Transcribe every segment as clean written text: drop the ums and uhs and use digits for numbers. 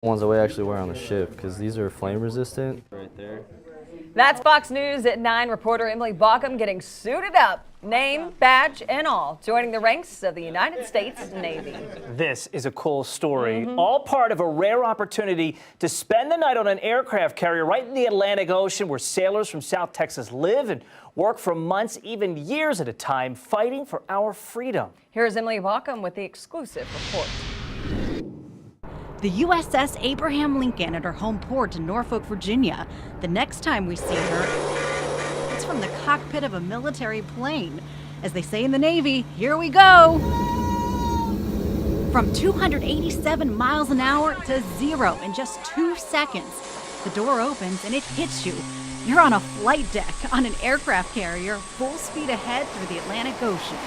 Ones that we actually wear on the ship, because these are flame resistant. Right there. That's Fox News at 9 reporter Emily Baucum getting suited up, name, badge, and all, joining the ranks of the United States Navy. This is a cool story, all part of a rare opportunity to spend the night on an aircraft carrier right in the Atlantic Ocean, where sailors from South Texas live and work for months, even years at a time, fighting for our freedom. Here's Emily Baucum with the exclusive report. The USS Abraham Lincoln at her home port in Norfolk, Virginia. The next time we see her, it's from the cockpit of a military plane. As they say in the Navy, here we go! From 287 miles an hour to 0 in just 2 seconds. The door opens and it hits you. You're on a flight deck on an aircraft carrier, full speed ahead through the Atlantic Ocean.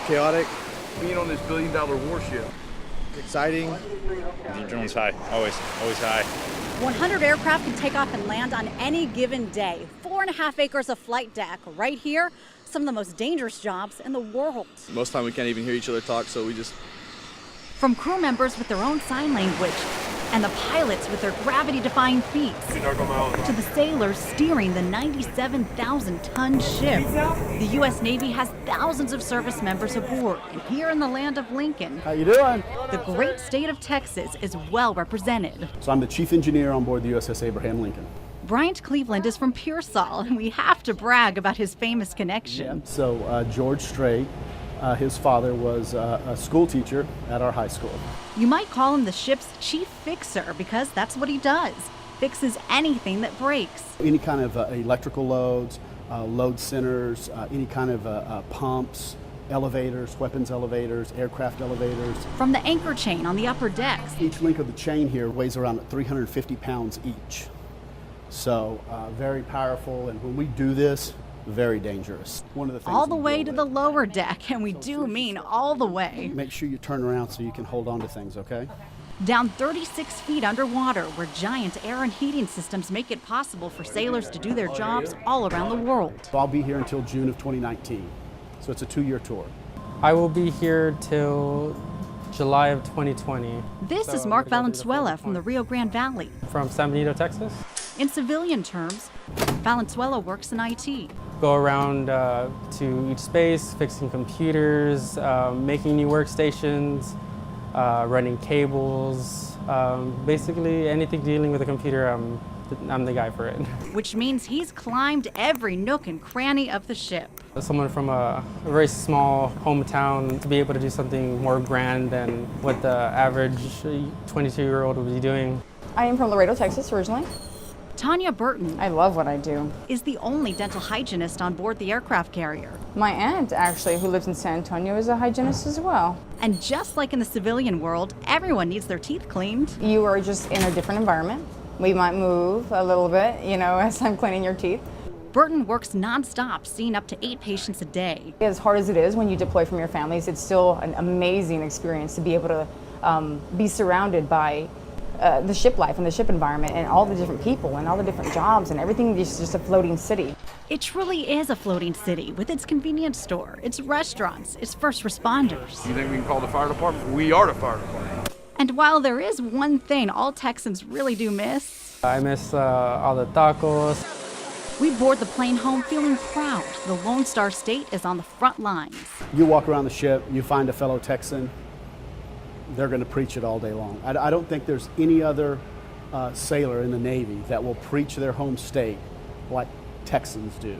Chaotic, being on this billion-dollar warship. Exciting. The adrenaline's high, always high. 100 aircraft can take off and land on any given day. 4.5 acres of flight deck right here. Some of the most dangerous jobs in the world. Most of the time we can't even hear each other talk, so we just... From crew members with their own sign language and the pilots with their gravity-defying feats to the sailors steering the 97,000-ton ship. The U.S. Navy has thousands of service members aboard, and here in the land of Lincoln, how you doing? The great state of Texas is well represented. So I'm the chief engineer on board the USS Abraham Lincoln. Bryant Cleveland is from Pearsall, and we have to brag about his famous connection. Yeah. So George Strait, his father was a school teacher at our high school. You might call him the ship's chief fixer because that's what he does. Fixes anything that breaks. Any kind of electrical loads, load centers, any kind of pumps, elevators, weapons elevators, aircraft elevators. From the anchor chain on the upper decks. Each link of the chain here weighs around 350 pounds each. So very powerful, and when we do this, very dangerous. One of the things all the way to the lower deck, and we do mean all the way. Make sure you turn around so you can hold on to things, okay? Down 36 feet underwater, where giant air and heating systems make it possible for sailors to do their jobs all around the world. I'll be here until June of 2019, so it's a 2-year tour. I will be here till July of 2020. This is Mark Valenzuela from the Rio Grande Valley. From San Benito, Texas. In civilian terms, Valenzuela works in IT. Go around to each space, fixing computers, making new workstations, running cables, basically anything dealing with a computer, I'm the guy for it. Which means he's climbed every nook and cranny of the ship. Someone from a very small hometown to be able to do something more grand than what the average 22-year-old would be doing. I am from Laredo, Texas originally. Tanya Burton, I love what I do, is the only dental hygienist on board the aircraft carrier. My aunt, actually, who lives in San Antonio, is a hygienist as well. And just like in the civilian world, everyone needs their teeth cleaned. You are just in a different environment. We might move a little bit, as I'm cleaning your teeth. Burton works nonstop, seeing up to 8 patients a day. As hard as it is when you deploy from your families, it's still an amazing experience to be able to be surrounded by the ship life and the ship environment and all the different people and all the different jobs and everything is just a floating city. It truly is a floating city with its convenience store, its restaurants, its first responders. You think we can call the fire department? We are the fire department. And while there is one thing all Texans really do miss, I miss all the tacos. We board the plane home feeling proud. The Lone Star State is on the front lines. You walk around the ship, you find a fellow Texan, they're going to preach it all day long. I don't think there's any other sailor in the Navy that will preach their home state like Texans do.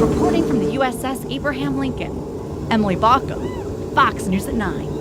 Reporting from the USS Abraham Lincoln, Emily Baucum, Fox News at 9.